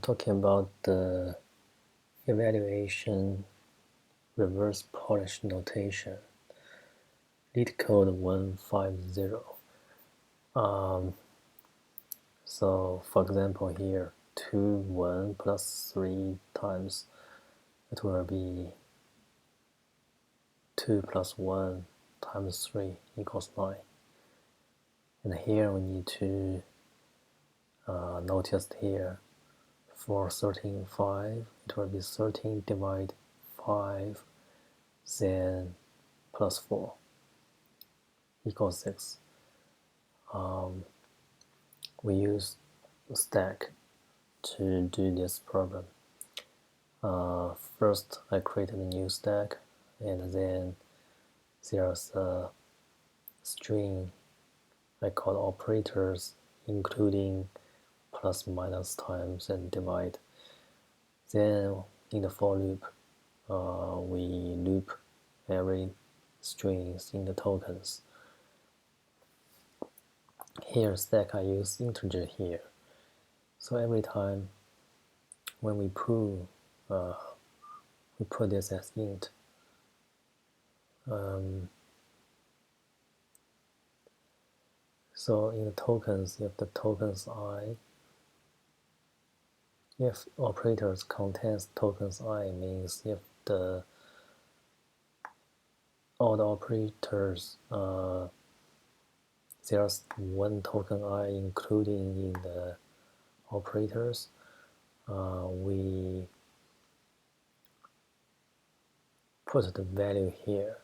talking about the evaluation reverse polish notation, LeetCode 150. So for example here, 2, 1 plus 3 times, it will be 2 plus 1 times 3 equals 9. And here we need to notice here, for 13, 5, it will be 13 divided 5, then plus 4 equals 6. We use stack to do this problem. First, I created a new stack, and then there's a string I call operators, including plus, minus, times, and divide. Then in the for loop, we loop every strings in the tokens. Here stack I use integer here. So every time when we pull, we put this as int. So in the tokens, if the tokens I, if operators contains tokens I, means if all the operators, there's one token I including in the operators, we put the value here.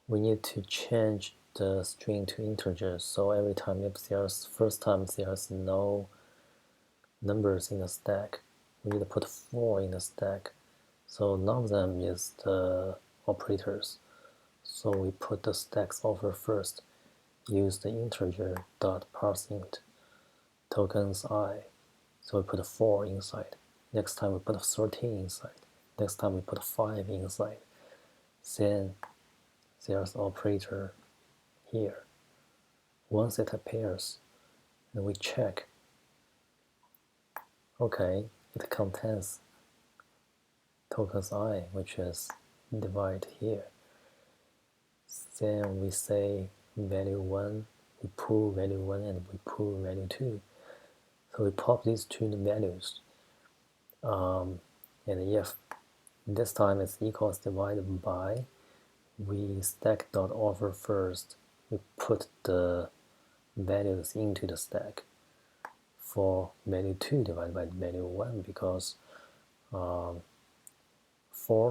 We need to change the string to integer, so every time if there's first time there's no numbers in the stack, we need to put 4 in the stack. So none of them is the operators. So we put the stack's offer first. Use the integer dot parseInt tokens I. So we put 4 inside. Next time we put 13 inside. Next time we put 5 inside. Then there's operator here. Once it appears, and we check, okay, it contains tokens I, which is divide here. Then we say value 1, we pull value 1 and we pull value 2. So we pop these two values. And if this time it's equals divided by, we stack.offer first. We put the values into the stack for value 2 divided by value 1, because 4,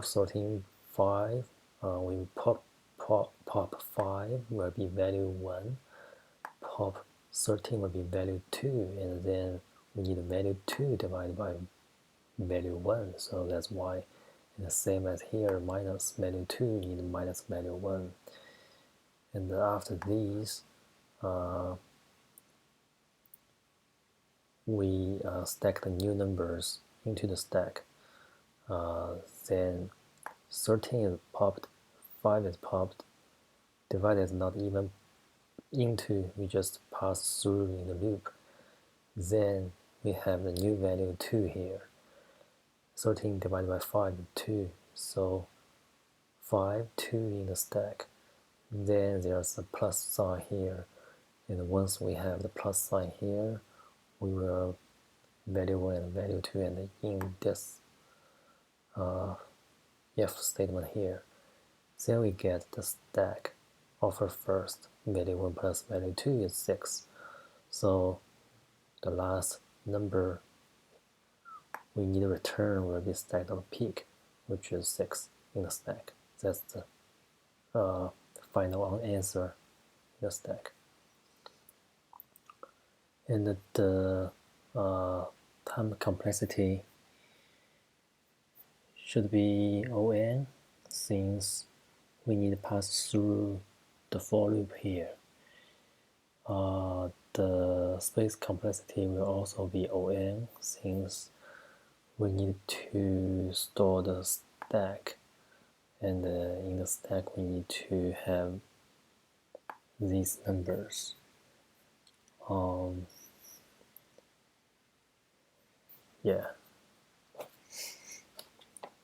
13, 5, we pop 5 will be value 1, pop 13 will be value 2, and then we need value 2 divided by value 1, so that's why it's the same as here, minus value 2 need minus value 1. And after these, we stack the new numbers into the stack. Then 13 is popped, 5 is popped, divide is not even into, we just pass through in the loop. Then we have the new value 2 here. 13 divided by 5 is 2, so 5, 2 in the stack. Then there's a plus sign here, and once we have the plus sign here, we will value 1 and value 2, and in this if statement here, then we get the stack offer first. Value 1 plus value 2 is 6. So the last number we need to return will be stack.peak, which is 6 in the stack. That's the final answer in the stack. And the time complexity should be O(n), since we need to pass through the for loop here. The space complexity will also be O(n), since we need to store the stack, and in the stack we need to have these numbers. Yeah.